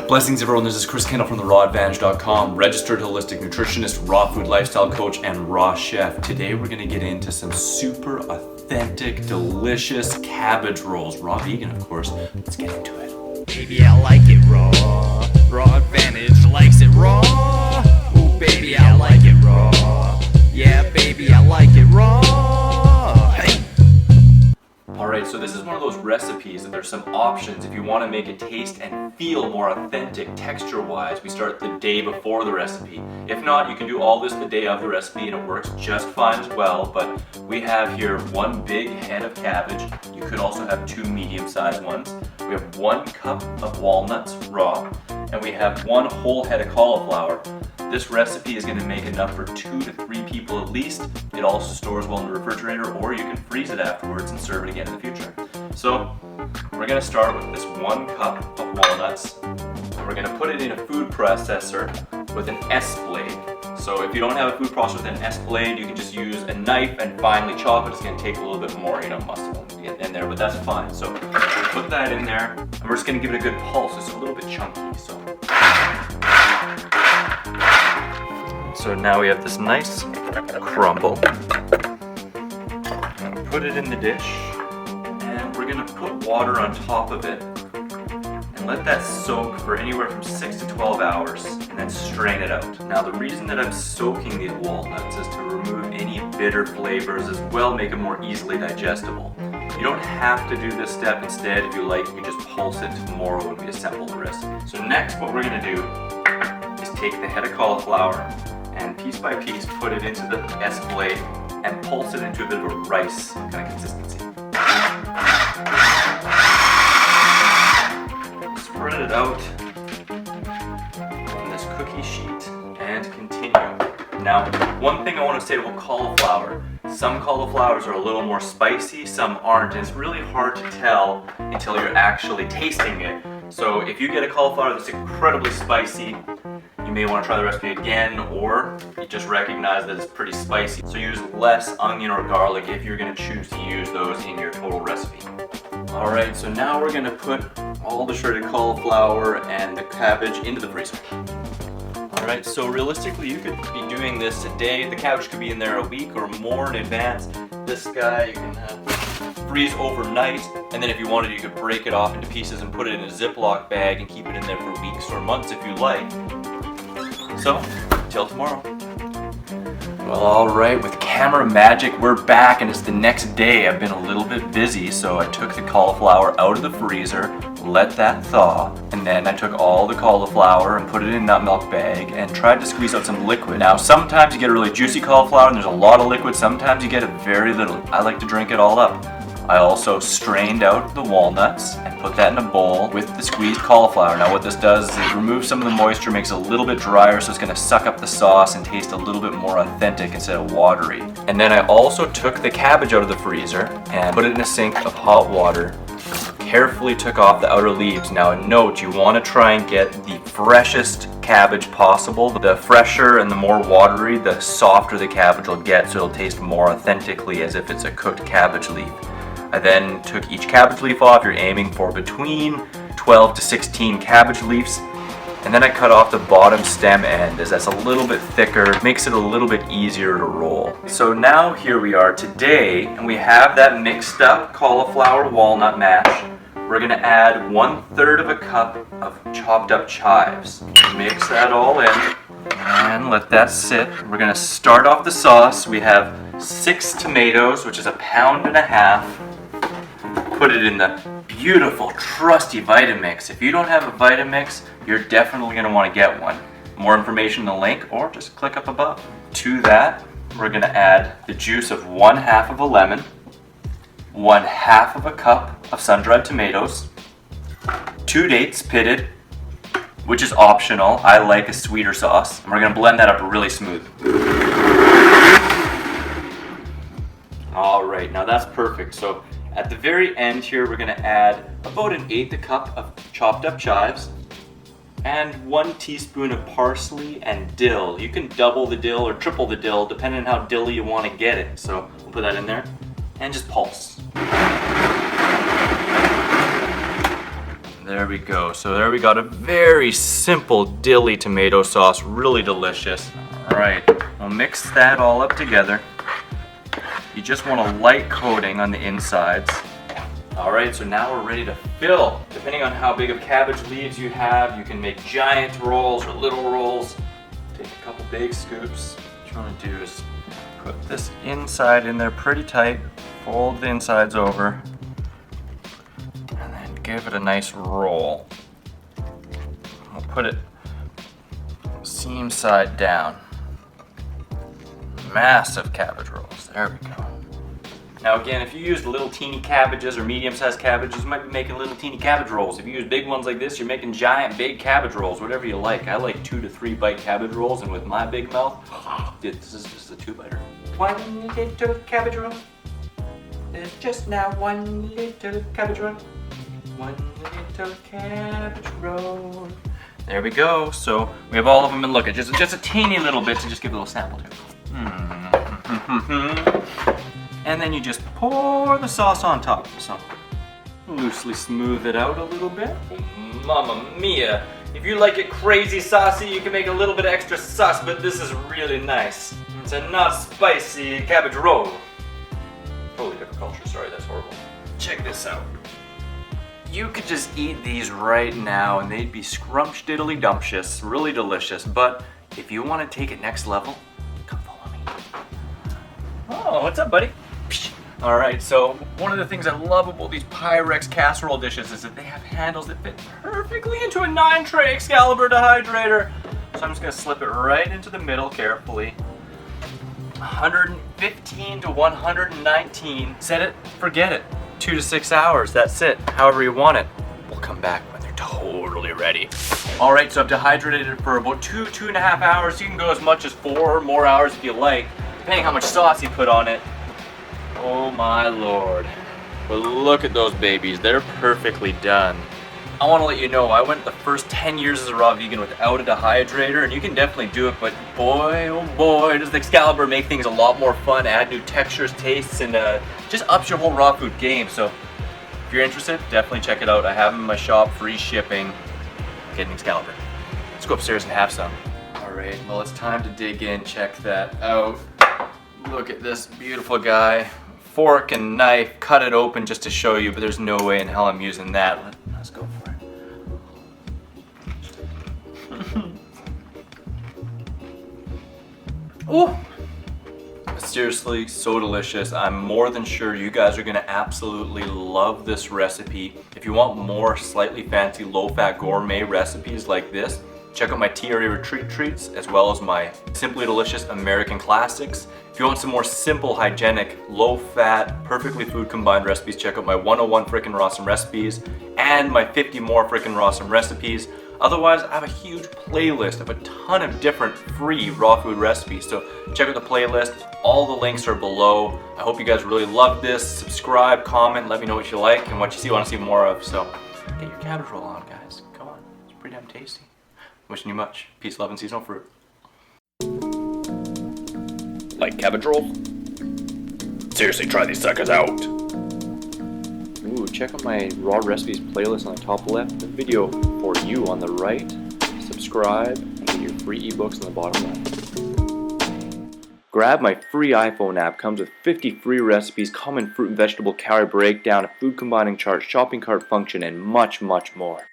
Blessings everyone, this is Chris Kendall from therawadvantage.com, registered holistic nutritionist, raw food lifestyle coach, and raw chef. Today we're going to get into some super authentic, delicious cabbage rolls. Raw vegan, of course. Let's get into it. Baby, I like it raw. Raw Advantage likes it raw. Ooh, baby, I like it raw. Yeah, baby, I like it raw. Hey. Alright, so this is one of those recipes that there's some options if you want to make it taste and feel more authentic texture-wise. We start the day before the recipe. If not, you can do all this the day of the recipe and it works just fine as well, but we have here one big head of cabbage. You could also have two medium-sized ones. We have 1 cup of walnuts raw, and we have 1 whole head of cauliflower. This recipe is going to make enough for 2 to 3 people at least. It also stores well in the refrigerator, or you can freeze it afterwards and serve it again in the future. So we're going to start with this 1 cup of walnuts, and we're going to put it in a food processor with an S blade. So if you don't have a food processor with an S blade, you can just use a knife and finely chop it. It's going to take a little bit more, muscle in there, but that's fine. So we'll put that in there, and we're just going to give it a good pulse. It's a little bit chunky, So now we have this nice crumble. I'm gonna put it in the dish, and we're gonna put water on top of it and let that soak for anywhere from 6 to 12 hours, and then strain it out. Now the reason that I'm soaking these walnuts is to remove any bitter flavors, as well make them more easily digestible. You don't have to do this step. Instead, if you like, you can just pulse it tomorrow when we assemble the recipe. So next, what we're gonna do is take the head of cauliflower and piece by piece put it into the S blade and pulse it into a bit of a rice kind of consistency. Spread it out on this cookie sheet and continue. Now, one thing I want to say about cauliflower, some cauliflowers are a little more spicy, some aren't, and it's really hard to tell until you're actually tasting it. So if you get a cauliflower that's incredibly spicy, you may want to try the recipe again, or you just recognize that it's pretty spicy. So use less onion or garlic if you're going to choose to use those in your total recipe. Alright, so now we're going to put all the shredded cauliflower and the cabbage into the freezer. Alright, so realistically you could be doing this a day. The cabbage could be in there a week or more in advance. This guy you can freeze overnight, and then if you wanted you could break it off into pieces and put it in a Ziploc bag and keep it in there for weeks or months if you like. So, till tomorrow. Well, alright, with camera magic, we're back, and it's the next day. I've been a little bit busy, so I took the cauliflower out of the freezer, let that thaw, and then I took all the cauliflower and put it in a nut milk bag and tried to squeeze out some liquid. Now, sometimes you get a really juicy cauliflower and there's a lot of liquid, sometimes you get a very little. I like to drink it all up. I also strained out the walnuts and put that in a bowl with the squeezed cauliflower. Now what this does is it removes some of the moisture, makes it a little bit drier, so it's going to suck up the sauce and taste a little bit more authentic instead of watery. And then I also took the cabbage out of the freezer and put it in a sink of hot water. Carefully took off the outer leaves. Now a note, you want to try and get the freshest cabbage possible. The fresher and the more watery, the softer the cabbage will get, so it'll taste more authentically as if it's a cooked cabbage leaf. I then took each cabbage leaf off. You're aiming for between 12 to 16 cabbage leaves. And then I cut off the bottom stem end, as that's a little bit thicker, makes it a little bit easier to roll. So now here we are today, and we have that mixed up cauliflower walnut mash. We're gonna add 1/3 of a cup of chopped up chives. Mix that all in and let that sit. We're gonna start off the sauce. We have 6 tomatoes, which is 1.5 pounds. Put it in the beautiful, trusty Vitamix. If you don't have a Vitamix, you're definitely going to want to get one. More information in the link, or just click up above. To that, we're going to add the juice of 1/2 of a lemon, 1/2 of a cup of sun-dried tomatoes, 2 dates pitted, which is optional. I like a sweeter sauce. And we're going to blend that up really smooth. Alright, now that's perfect. So at the very end here, we're going to add about 1/8 cup of chopped up chives and 1 teaspoon of parsley and dill. You can double the dill or triple the dill depending on how dilly you want to get it. So we'll put that in there and just pulse. There we go. So there we got a very simple dilly tomato sauce, really delicious. All right, we'll mix that all up together. You just want a light coating on the insides. All right, so now we're ready to fill. Depending on how big of cabbage leaves you have, you can make giant rolls or little rolls. Take a couple big scoops. What you want to do is put this inside in there pretty tight, fold the insides over, and then give it a nice roll. We'll put it seam side down. Massive cabbage rolls, there we go. Now again, if you use little teeny cabbages or medium-sized cabbages, you might be making little teeny cabbage rolls. If you use big ones like this, you're making giant big cabbage rolls, whatever you like. I like 2 to 3 bite cabbage rolls, and with my big mouth, this is just a 2-biter. 1 little cabbage roll. There's just now 1 little cabbage roll. 1 little cabbage roll. There we go. So we have all of them, and look, just a teeny little bit to just give a little sample to. And then you just pour the sauce on top. So loosely smooth it out a little bit. Mamma mia! If you like it crazy saucy, you can make a little bit of extra sauce, but this is really nice. It's a not spicy cabbage roll. Totally different culture, sorry, that's horrible. Check this out. You could just eat these right now and they'd be scrumptious-diddly-dumptious, really delicious, but if you want to take it next level, come follow me. Oh, what's up, buddy? Alright, so one of the things I love about these Pyrex casserole dishes is that they have handles that fit perfectly into a 9-tray Excalibur dehydrator. So I'm just going to slip it right into the middle carefully. 115 to 119. Set it, forget it. 2 to 6 hours, that's it. However you want it. We'll come back when they're totally ready. Alright, so I've dehydrated it for about 2.5 hours. You can go as much as 4 or more hours if you like, depending how much sauce you put on it. Oh my lord. But look at those babies, they're perfectly done. I want to let you know, I went the first 10 years as a raw vegan without a dehydrator, and you can definitely do it, but boy, oh boy, does the Excalibur make things a lot more fun, add new textures, tastes, and just ups your whole raw food game. So if you're interested, definitely check it out. I have them in my shop, free shipping. Get an Excalibur. Let's go upstairs and have some. Alright, well it's time to dig in, check that out. Look at this beautiful guy. Fork and knife, cut it open just to show you, but there's no way in hell I'm using that. Let's go for it. Oh, seriously, so delicious. I'm more than sure you guys are gonna absolutely love this recipe. If you want more slightly fancy, low-fat gourmet recipes like this, check out my tea area retreat treats, as well as my Simply Delicious American Classics. If you want some more simple, hygienic, low-fat, perfectly food combined recipes, check out my 101 Frickin' Rawesome Recipes and my 50 more Frickin' Rawesome Recipes. Otherwise, I have a huge playlist of a ton of different free raw food recipes, so check out the playlist. All the links are below. I hope you guys really loved this. Subscribe, comment, let me know what you like and what you want to see more of. So get your cabbage roll on, guys. Come on, it's pretty damn tasty. Wishing you much. Peace, love, and seasonal fruit. Like cabbage rolls? Seriously, try these suckers out. Ooh, check out my raw recipes playlist on the top left, the video for you on the right. Subscribe and get your free ebooks on the bottom left. Grab my free iPhone app, comes with 50 free recipes, common fruit and vegetable calorie breakdown, a food combining chart, shopping cart function, and much, much more.